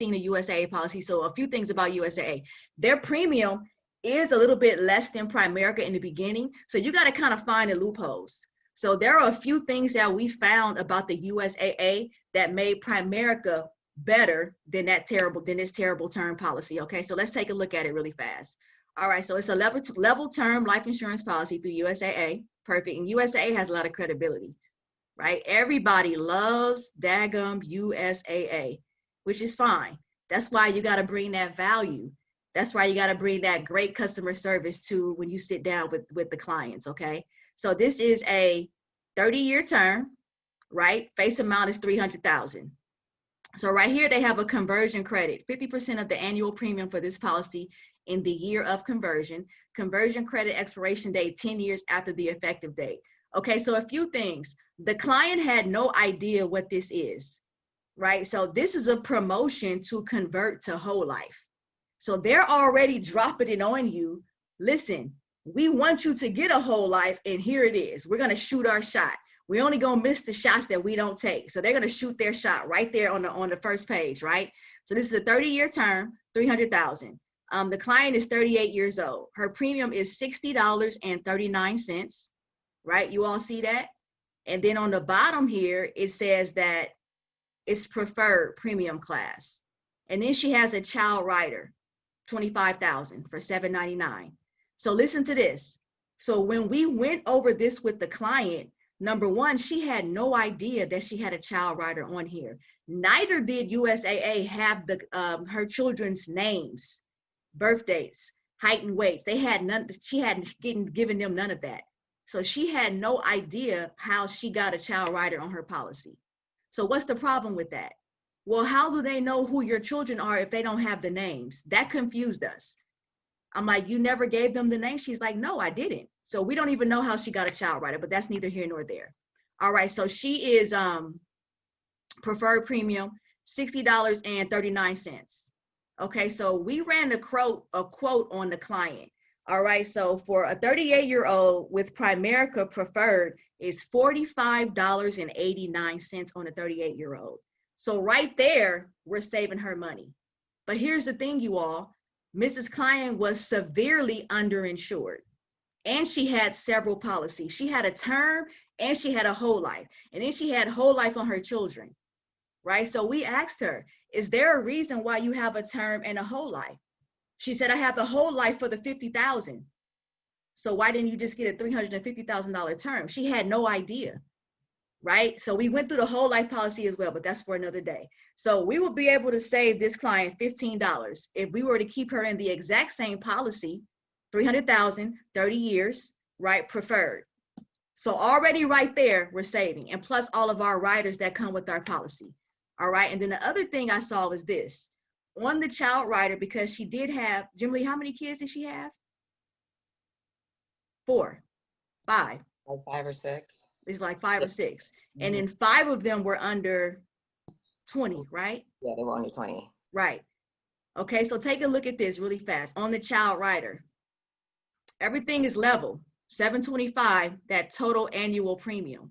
seen a USAA policy. So a few things about USAA. Their premium is a little bit less than Primerica in the beginning. So you got to kind of find the loopholes. So there are a few things that we found about the USAA that made Primerica better than this terrible term policy. Okay, so let's take a look at it really fast. All right, so it's a level term life insurance policy through USAA. Perfect. And USAA has a lot of credibility, right? Everybody loves daggum USAA, which is fine. That's why you got to bring that value. That's why you got to bring that great customer service to when you sit down with the clients, okay? So this is a 30-year term, right? Face amount is $300,000. So right here, they have a conversion credit, 50% of the annual premium for this policy in the year of conversion. Conversion credit expiration date, 10 years after the effective date. Okay, so a few things. The client had no idea what this is, right? So this is a promotion to convert to whole life. So they're already dropping it on you. Listen, we want you to get a whole life, and here it is. We're going to shoot our shot. We only gonna miss the shots that we don't take. So they're gonna shoot their shot right there on the first page, right? So this is a 30-year term, $300,000. The client is 38 years old. Her premium is $60.39, right? You all see that? And then on the bottom here, it says that it's preferred premium class. And then she has a child rider, $25,000 for $799. So listen to this. So when we went over this with the client, number one, she had no idea that she had a child rider on here. Neither did USAA have her children's names, birth dates, height and weights. They had none. She hadn't given them none of that. So she had no idea how she got a child rider on her policy. So what's the problem with that? Well, how do they know who your children are if they don't have the names? That confused us. I'm like, you never gave them the name? She's like, no, I didn't. So we don't even know how she got a child rider, but that's neither here nor there. All right, so she is preferred premium, $60.39. Okay, so we ran a quote on the client. All right, so for a 38-year-old with Primerica preferred is $45.89 on a 38-year-old. So right there, we're saving her money. But here's the thing, you all. Mrs. Klein was severely underinsured, and she had several policies. She had a term and she had a whole life, and then she had whole life on her children, right? So we asked her, is there a reason why you have a term and a whole life? She said, I have the whole life for the $50,000. So why didn't you just get a $350,000 term? She had no idea, right? So we went through the whole life policy as well, but that's for another day. So we will be able to save this client $15 if we were to keep her in the exact same policy, $300,000, 30 years, right? Preferred. So already right there, we're saving, and plus all of our riders that come with our policy. All right. And then the other thing I saw was this on the child rider, because she did have, Jim Lee, how many kids did she have? 4, 5. Like 5 or 6. It's like 5 or 6. And then 5 of them were under 20, right? Yeah, they were under 20. Right. Okay, so take a look at this really fast. On the child rider, everything is level, $725, that total annual premium.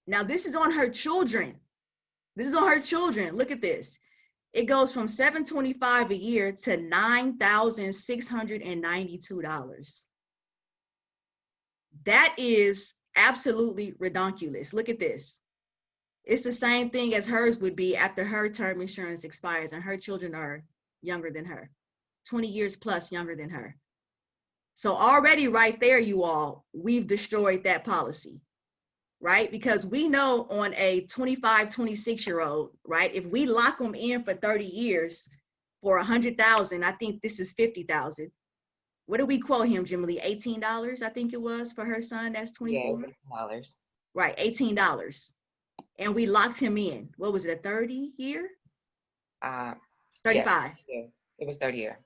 Now this is on her children. This is on her children. Look at this. It goes from $725 a year to $9,692. That is absolutely redonkulous. Look at this. It's the same thing as hers would be after her term insurance expires, and her children are younger than her, 20 years plus younger than her. So already right there, you all, we've destroyed that policy, right? Because we know on a 25, 26-year-old, right, if we lock them in for 30 years for $100,000, I think this is $50,000. What did we quote him, Jim Lee? $18, I think it was, for her son. That's 24. Yeah, $18. Right, $18. And we locked him in. What was it, a 30-year? 35. Yeah, it was 30-year.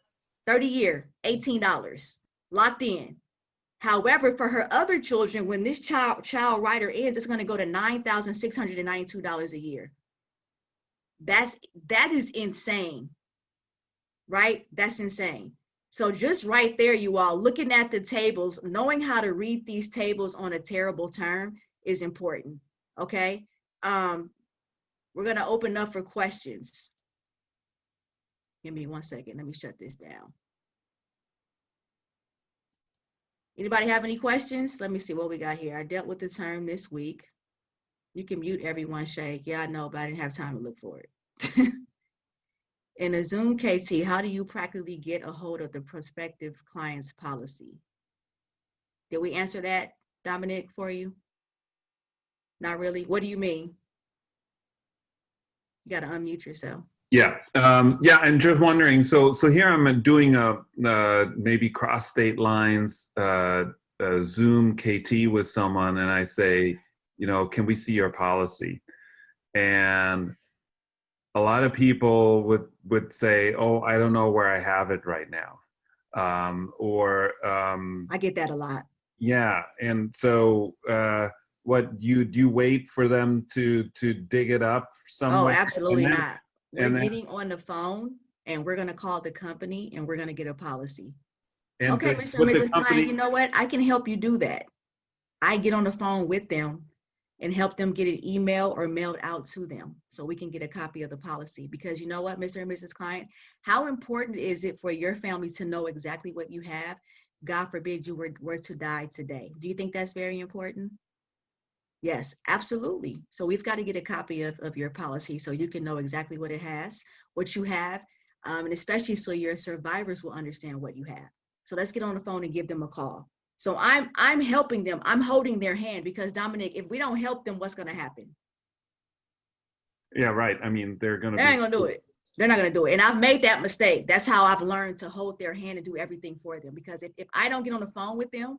30-year, $18, locked in. However, for her other children, when this child rider ends, it's going to go to $9,692 a year. That is insane, right? That's insane. So just right there, you all, looking at the tables, knowing how to read these tables on a terrible term is important, okay? We're going to open up for questions. Give me 1 second. Let me shut this down. Anybody have any questions? Let me see what we got here. I dealt with the term this week. You can mute everyone, Shay. Yeah, I know, but I didn't have time to look for it. In a Zoom KT, how do you practically get a hold of the prospective client's policy? Did we answer that, Dominic, for you? Not really. What do you mean? You got to unmute yourself. Yeah, and just wondering. So here I'm doing a maybe cross state lines a Zoom KT with someone, and I say, can we see your policy? And a lot of people would say, oh, I don't know where I have it right now, I get that a lot. Yeah, and so what do you wait for them to dig it up somewhere? Oh, absolutely not. We're and then, getting on the phone and we're going to call the company and we're going to get a policy. And okay, Mr. and Mrs. Client, you know what? I can help you do that. I get on the phone with them and help them get an email or mailed out to them so we can get a copy of the policy. Because you know what, Mr. and Mrs. Client, how important is it for your family to know exactly what you have? God forbid you were to die today. Do you think that's very important? Yes, absolutely. So we've got to get a copy of your policy so you can know exactly what it has, what you have, and especially so your survivors will understand what you have. So let's get on the phone and give them a call. So I'm helping them. I'm holding their hand because, Dominic, if we don't help them, what's going to happen? Yeah, right. I mean, they ain't going to do it. They're not going to do it. And I've made that mistake. That's how I've learned to hold their hand and do everything for them. Because if I don't get on the phone with them,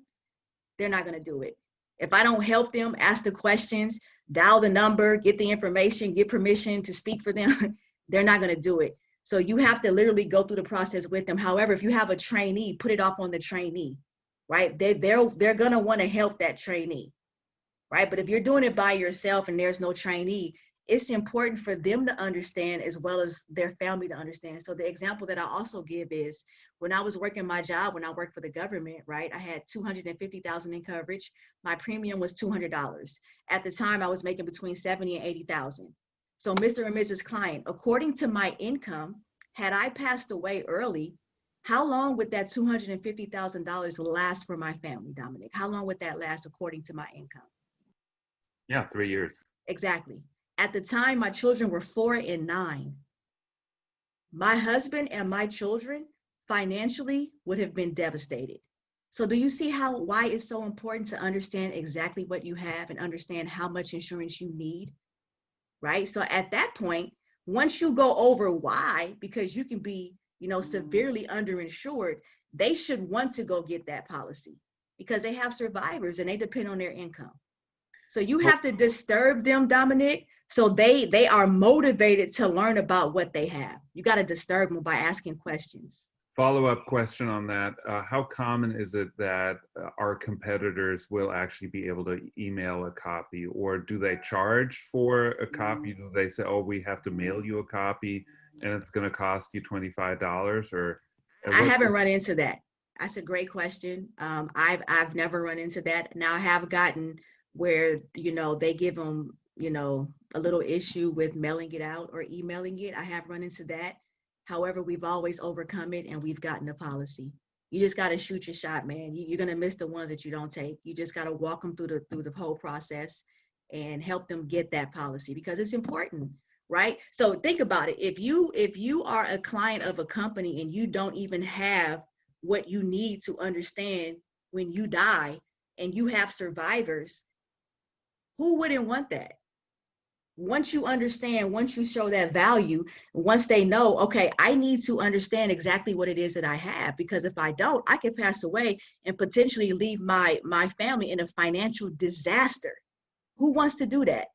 they're not going to do it. If I don't help them, ask the questions, dial the number, get the information, get permission to speak for them, they're not going to do it. So you have to literally go through the process with them. However, if you have a trainee, put it off on the trainee, right? They're going to want to help that trainee, right? But if you're doing it by yourself and there's no trainee, it's important for them to understand as well as their family to understand. So the example that I also give is when I was working my job, when I worked for the government, right? I had $250,000 in coverage. My premium was $200. At the time, I was making between $70,000 and $80,000. So Mr. and Mrs. Client, according to my income, had I passed away early, how long would that $250,000 last for my family, Dominic? How long would that last according to my income? Yeah, 3 years. Exactly. At the time, my children were 4 and 9. My husband and my children financially would have been devastated. So do you see why it's so important to understand exactly what you have and understand how much insurance you need, right? So at that point, once you go over why, because you can be, severely underinsured, they should want to go get that policy because they have survivors and they depend on their income. So you have to disturb them, Dominic, so they are motivated to learn about what they have. You got to disturb them by asking questions. Follow-up question on that. How common is it that our competitors will actually be able to email a copy, or do they charge for a copy? Do they say, oh, we have to mail you a copy and it's going to cost you $25? Or I haven't run into that. That's a great question. I've never run into that. Now I have gotten where, they give them, a little issue with mailing it out or emailing it. I have run into that. However, we've always overcome it and we've gotten a policy. You just got to shoot your shot, man. You're going to miss the ones that you don't take. You just got to walk them through the whole process and help them get that policy because it's important, right? So think about it. If you are a client of a company and you don't even have what you need to understand when you die and you have survivors, who wouldn't want that? Once you understand, once you show that value, once they know, okay, I need to understand exactly what it is that I have, because if I don't, I could pass away and potentially leave my family in a financial disaster. Who wants to do that?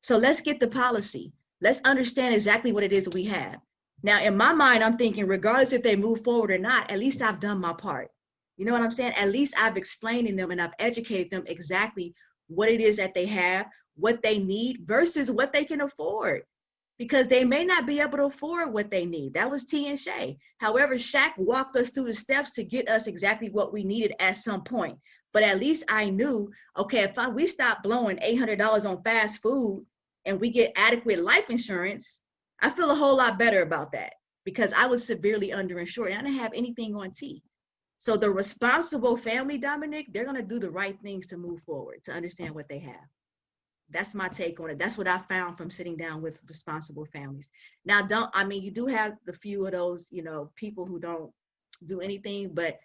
So let's get the policy. Let's understand exactly what it is that we have. Now, in my mind, I'm thinking, regardless if they move forward or not, at least I've done my part. You know what I'm saying? At least I've explained to them and I've educated them exactly what it is that they have, what they need versus what they can afford, because they may not be able to afford what they need. That was T and Shay. However, Shaq walked us through the steps to get us exactly what we needed at some point. But at least I knew, okay, if we stop blowing $800 on fast food and we get adequate life insurance, I feel a whole lot better about that. because I was severely underinsured and I didn't have anything on T. So the responsible family, Dominic, they're going to do the right things to move forward, to understand what they have. That's my take on it. That's what I found from sitting down with responsible families. Now, you do have the few of those, people who don't do anything, but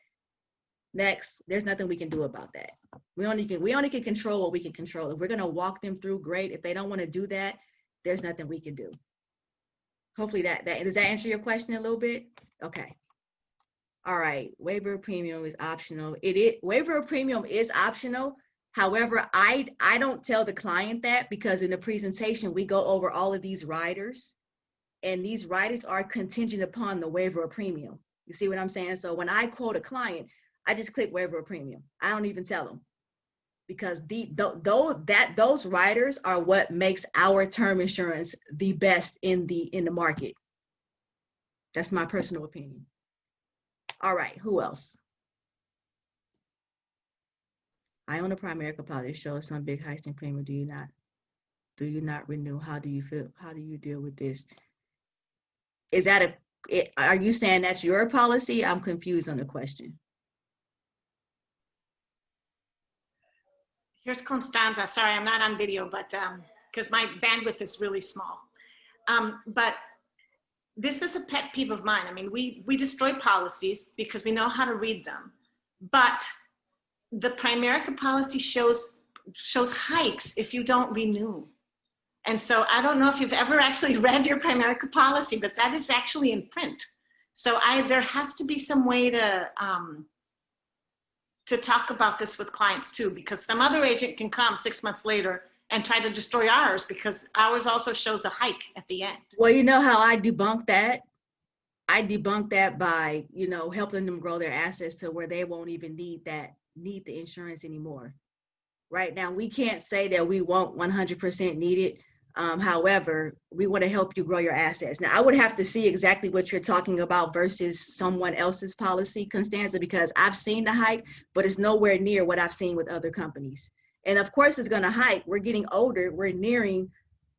next, there's nothing we can do about that. We only can control what we can control. If we're going to walk them through, great. If they don't want to do that, there's nothing we can do. Hopefully that does that answer your question a little bit? Okay. All right. Waiver of premium is optional. Waiver of premium is optional. However, I don't tell the client that, because in the presentation, we go over all of these riders, and these riders are contingent upon the waiver of premium. You see what I'm saying? So when I quote a client, I just click waiver of premium. I don't even tell them, because those riders are what makes our term insurance the best in the market. That's my personal opinion. All right, who else? I own a Primerica policy, shows some big hikes in premium. Do you not renew? How do you feel? How do you deal with this? Is that are you saying that's your policy? I'm confused on the question. Here's Constanza. Sorry, I'm not on video, but because my bandwidth is really small. But this is a pet peeve of mine. I mean, we destroy policies because we know how to read them, but the Primerica policy shows hikes if you don't renew. And so I don't know if you've ever actually read your Primerica policy, but that is actually in print. So there has to be some way to talk about this with clients too, because some other agent can come 6 months later and try to destroy ours, because ours also shows a hike at the end. Well, you know how I debunk that? I debunk that by, helping them grow their assets to where they won't even need the insurance anymore. Right now, we can't say that we won't 100% need it. However, we want to help you grow your assets. Now, I would have to see exactly what you're talking about versus someone else's policy, Constanza, because I've seen the hike, but it's nowhere near what I've seen with other companies. And of course, it's going to hike. We're getting older. We're nearing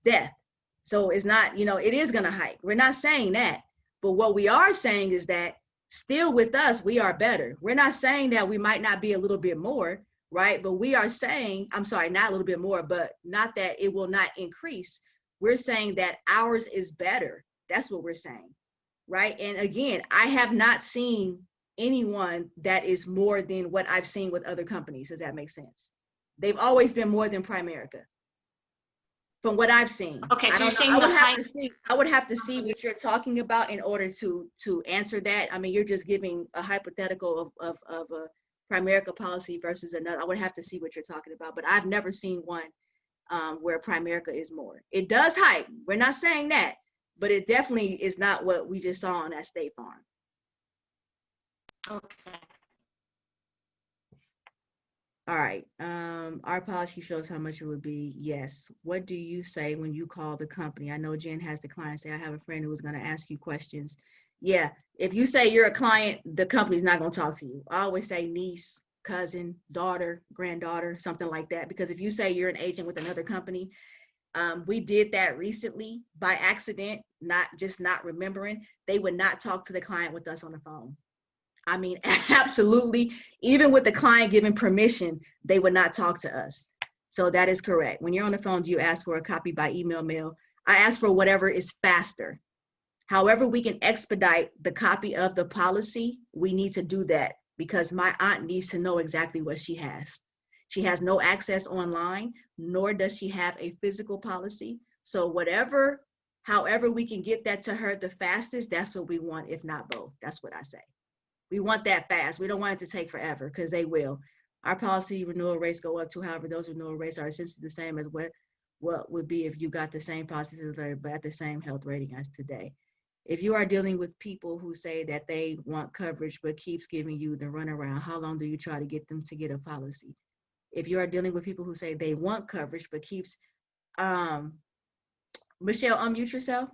death. So it's not, it is going to hike. We're not saying that. But what we are saying is that still with us, we are better. We're not saying that we might not be a little bit more, right? But we are saying, I'm sorry, not a little bit more, but not that it will not increase. We're saying that ours is better. That's what we're saying, right? And again, I have not seen anyone that is more than what I've seen with other companies. Does that make sense? They've always been more than Primerica, from what I've seen. Okay, so you're saying I would have to see what you're talking about in order to answer that. I mean, you're just giving a hypothetical of a Primerica policy versus another. I would have to see what you're talking about, but I've never seen one where Primerica is more. It does hike. We're not saying that, but it definitely is not what we just saw on that State Farm. Okay. All right. Our policy shows how much it would be. Yes. What do you say when you call the company? I know Jen has the client say, I have a friend who was going to ask you questions. Yeah. If you say you're a client, the company's not going to talk to you. I always say niece, cousin, daughter, granddaughter, something like that. Because if you say you're an agent with another company, we did that recently by accident, not remembering. They would not talk to the client with us on the phone. I mean, absolutely. Even with the client giving permission, they would not talk to us. So that is correct. When you're on the phone, do you ask for a copy by email, mail? I ask for whatever is faster. However, we can expedite the copy of the policy. We need to do that because my aunt needs to know exactly what she has. She has no access online, nor does she have a physical policy. So however we can get that to her the fastest, that's what we want, if not both. That's what I say. We want that fast. We don't want it to take forever because they will. Our policy renewal rates go up too. However, those renewal rates are essentially the same as what would be if you got the same policy but at the same health rating as today. If you are dealing with people who say that they want coverage but keeps giving you the runaround, how long do you try to get them to get a policy? If you are dealing with people who say they want coverage but keeps, Michelle, unmute yourself.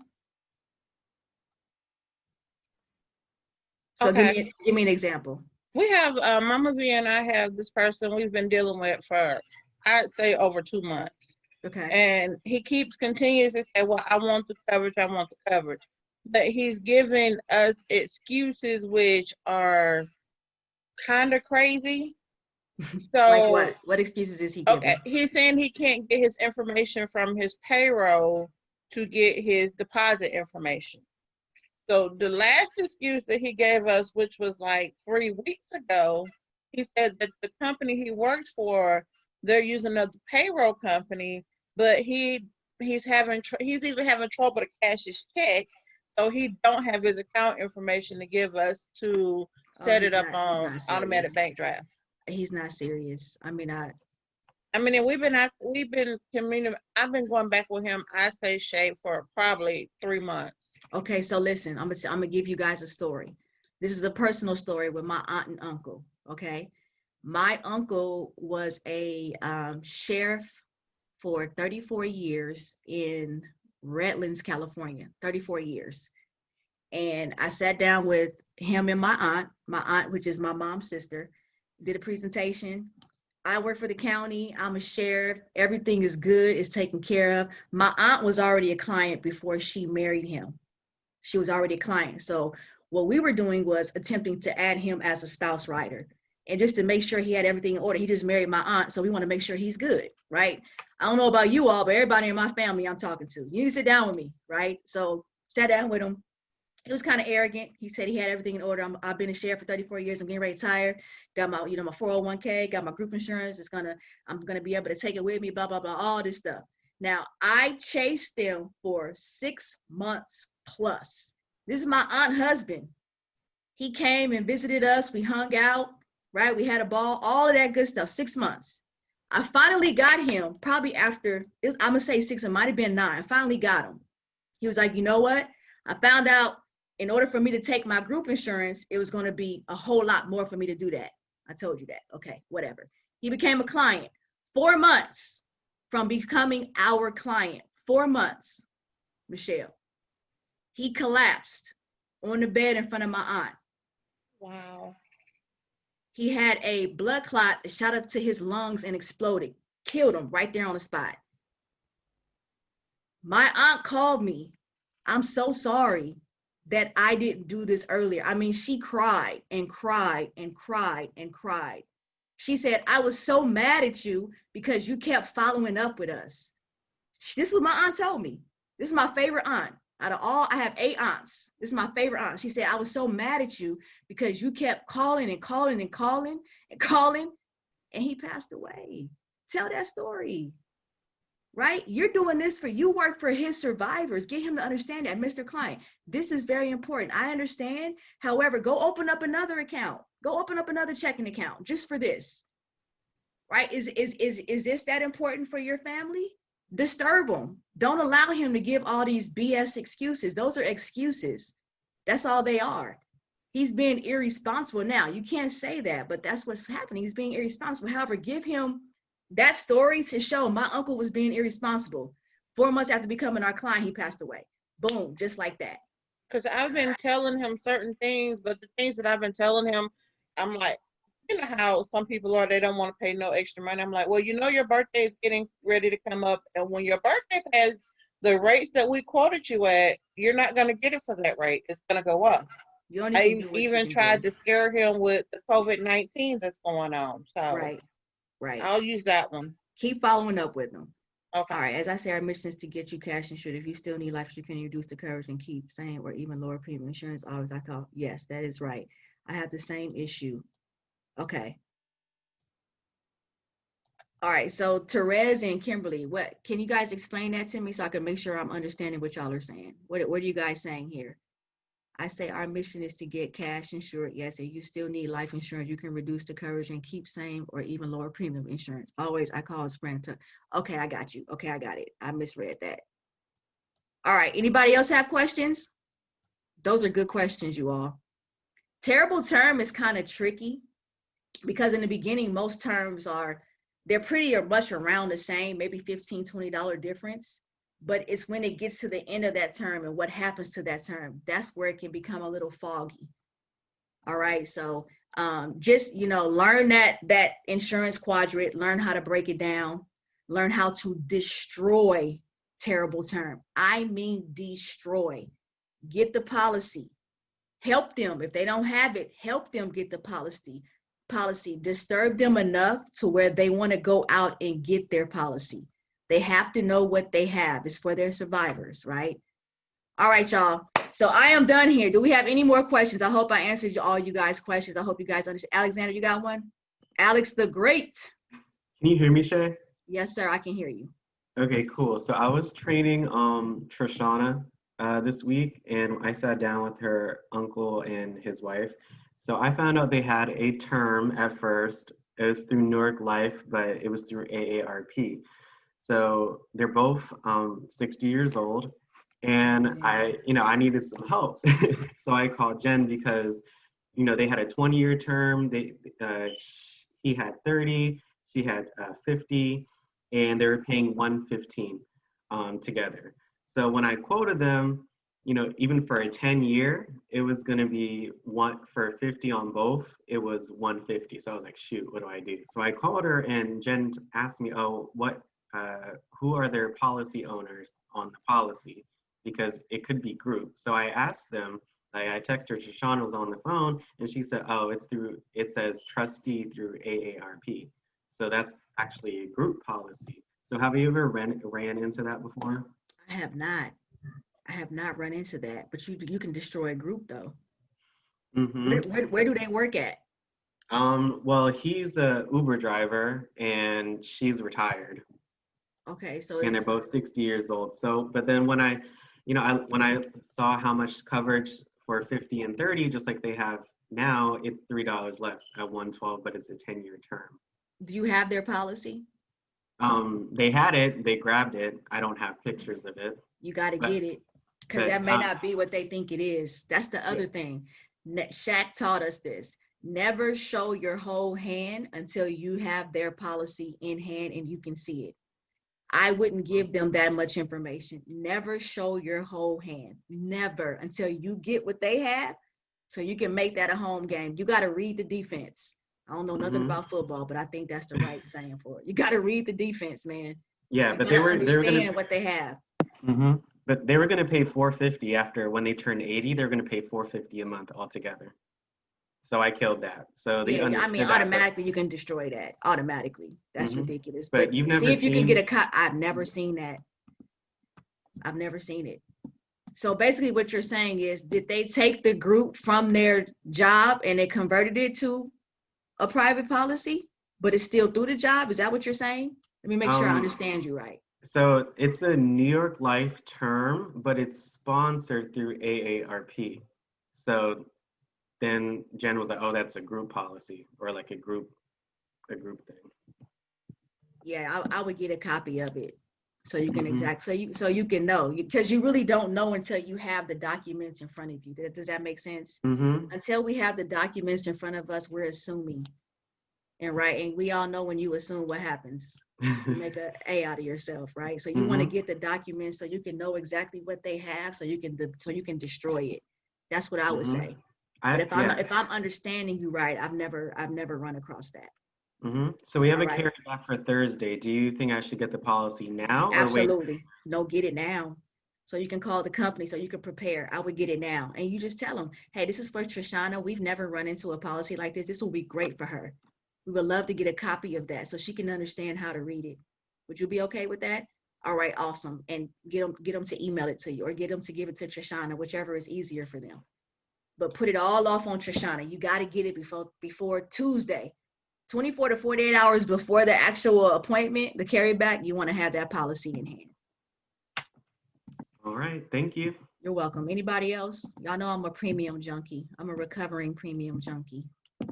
So okay. give me an example. We have, Mama V and I have this person we've been dealing with for, I'd say, over 2 months. Okay. And he continues to say, well, I want the coverage, I want the coverage. but he's giving us excuses which are kind of crazy. So Like what? What excuses is he giving? okay, he's saying he can't get his information from his payroll to get his deposit information. So the last excuse that he gave us, which was like 3 weeks ago, he said that the company he worked for, they're using a payroll company, but he's either having trouble to cash his check, so he don't have his account information to give us to set it up on automatic bank draft. He's not serious. I mean, and we've been communicating. I've been going back with him, I say, Shay, for probably 3 months. okay, so listen, I'm gonna give you guys a story. This is a personal story with my aunt and uncle. Okay, my uncle was a sheriff for 34 years in Redlands, California. 34 years, and I sat down with him and my aunt, which is my mom's sister, did a presentation. I work for the county. I'm a sheriff. Everything is good. It's taken care of. My aunt was already a client before she married him. She was already a client. So what we were doing was attempting to add him as a spouse rider. And just to make sure he had everything in order, he just married my aunt. So we want to make sure he's good, right? I don't know about you all, but everybody in my family I'm talking to, you need to sit down with me, right? So sat down with him. He was kind of arrogant. He said he had everything in order. I've been a sheriff for 34 years. I'm getting ready to retire. Got my, my 401k, got my group insurance. I'm gonna be able to take it with me, blah, blah, blah, all this stuff. Now, I chased them for 6 months plus. This is my aunt husband. He came and visited us. We hung out, right? We had a ball, all of that good stuff, 6 months. I finally got him probably after, I'm gonna say 6, it might've been 9. I finally got him. He was like, you know what? I found out in order for me to take my group insurance, it was going to be a whole lot more for me to do that. I told you that. Okay, whatever. He became a client. 4 months from becoming our client. 4 months, Michelle. He collapsed on the bed in front of my aunt. Wow. He had a blood clot that shot up to his lungs and exploded. Killed him right there on the spot. My aunt called me. I'm so sorry that I didn't do this earlier. I mean, she cried and cried and cried and cried. She said, I was so mad at you because you kept following up with us. This is what my aunt told me. This is my favorite aunt. Out of all, I have 8 aunts. This is my favorite aunt. She said, I was so mad at you because you kept calling and calling and calling and calling, and he passed away. Tell that story. Right? You're doing this you work for his survivors. Get him to understand that, Mr. Client. This is very important. I understand. However, go open up another account. Go open up another checking account just for this. Right? Is this that important for your family? Disturb him. Don't allow him to give all these BS excuses. Those are excuses. That's all they are. He's being irresponsible now. You can't say that, but that's what's happening. He's being irresponsible. However, give him that story to show my uncle was being irresponsible. 4 months after becoming our client, he passed away. Boom, just like that. Because I've been telling him certain things, but the things that I've been telling him, I'm like, you know how some people are, they don't want to pay no extra money. I'm like, well, your birthday is getting ready to come up. And when your birthday passes, the rates that we quoted you at, you're not going to get it for that rate. It's going to go up. I even tried to scare him with the COVID-19 that's going on. So Right. I'll use that one. Keep following up with them. Okay. All right. As I say, our mission is to get you cash insured. If you still need life, you can reduce the coverage and keep same or even lower premium insurance. Always I call. Yes, that is right. I have the same issue. Okay. All right. So Therese and Kimberly, what can you guys explain that to me so I can make sure I'm understanding what y'all are saying? What are you guys saying here? I say our mission is to get cash insured. Yes, and you still need life insurance. You can reduce the coverage and keep same or even lower premium insurance. Always, I call it sprint. Okay, I got you. Okay, I got it. I misread that. All right, anybody else have questions? Those are good questions, you all. Terrible term is kind of tricky because in the beginning, most terms they're pretty much around the same, maybe $15, $20 difference. But it's when it gets to the end of that term and what happens to that term, that's where it can become a little foggy. All right, so just, learn that insurance quadrant, learn how to break it down, learn how to destroy terrible term. I mean, destroy. get the policy. Help them. If they don't have it, help them get the policy. Disturb them enough to where they want to go out and get their policy. They have to know what they have. It's for their survivors, right? All right, y'all. So I am done here. Do we have any more questions? I hope I answered all you guys' questions. I hope you guys understand. Alexander, you got one? Alex the Great. Can you hear me, Shay? Yes, sir. I can hear you. Okay, cool. So I was training Trishana this week, and I sat down with her uncle and his wife. So I found out they had a term at first. It was through Newark Life, but it was through AARP. So they're both 60 years old, and I needed some help. So I called Jen because, they had a 20-year term. He had 30, she had 50, and they were paying $115 together. So when I quoted them, even for a 10-year, it was going to be for 50 on both. It was 150. So I was like, shoot, what do I do? So I called her, and Jen asked me, who are their policy owners on the policy? Because it could be groups. So I asked them, I texted her, Shoshana was on the phone, and she said, it says trustee through AARP. So that's actually a group policy. So have you ever ran into that before? I have not. I have not run into that, but you can destroy a group though. Mm-hmm. Where do they work at? Well, he's a Uber driver and she's retired. Okay, so and they're both 60 years old. So, but then when I saw how much coverage for 50 and 30, just like they have now, it's $3 less at 112, but it's a 10-year term. Do you have their policy? They had it, they grabbed it. I don't have pictures of it. You got to get it, because that may not be what they think it is. That's the other thing. Shaq taught us this. Never show your whole hand until you have their policy in hand and you can see it. I wouldn't give them that much information. Never show your whole hand. Never, until you get what they have, so you can make that a home game. You got to read the defense. I don't know nothing about football, but I think that's the right saying for it. You got to read the defense, man. Yeah, but they were understand what they have. But they were going to pay $450 after when they turned 80. They're going to pay $450 a month altogether. So I killed that. So they automatically you can destroy that automatically. That's ridiculous. But you've never see if you can get a cut. I've never seen that. I've never seen it. So basically what you're saying is, did they take the group from their job and they converted it to a private policy, but it's still through the job? Is that what you're saying? Let me make sure I understand you right. So it's a New York Life term, but it's sponsored through AARP. So then Jen was like, oh, that's a group policy, or like a group thing. Yeah, I would get a copy of it so you can so you can know, because you really don't know until you have the documents in front of you. Does that make sense? Until we have the documents in front of us, we're assuming. And we all know when you assume what happens. You make an A out of yourself, right? So you want to get the documents so you can know exactly what they have, so you can destroy it. That's what I would say. But if I'm understanding you right, I've never run across that. So we have a carryback for Thursday. Do you think I should get the policy now? Absolutely. Or wait? No, get it now. So you can call the company so you can prepare. I would get it now. And you just tell them, hey, this is for Trishana. We've never run into a policy like this. This will be great for her. We would love to get a copy of that so she can understand how to read it. Would you be okay with that? All right, awesome. And get them to email it to you, or get them to give it to Trishana, whichever is easier for them. But put it all off on Trishana. You got to get it before Tuesday. 24 to 48 hours before the actual appointment, the carryback, you want to have that policy in hand. All right, thank you. You're welcome. Anybody else? Y'all know I'm a premium junkie. I'm a recovering premium junkie. I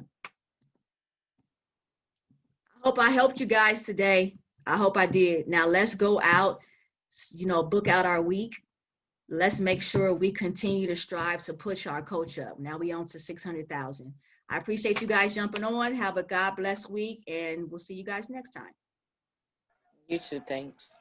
hope I helped you guys today. I hope I did. Now let's go out, book out our week. Let's make sure we continue to strive to push our coach up. Now we on to 600,000. I appreciate you guys jumping on. Have a God bless week, and we'll see you guys next time. You too, thanks.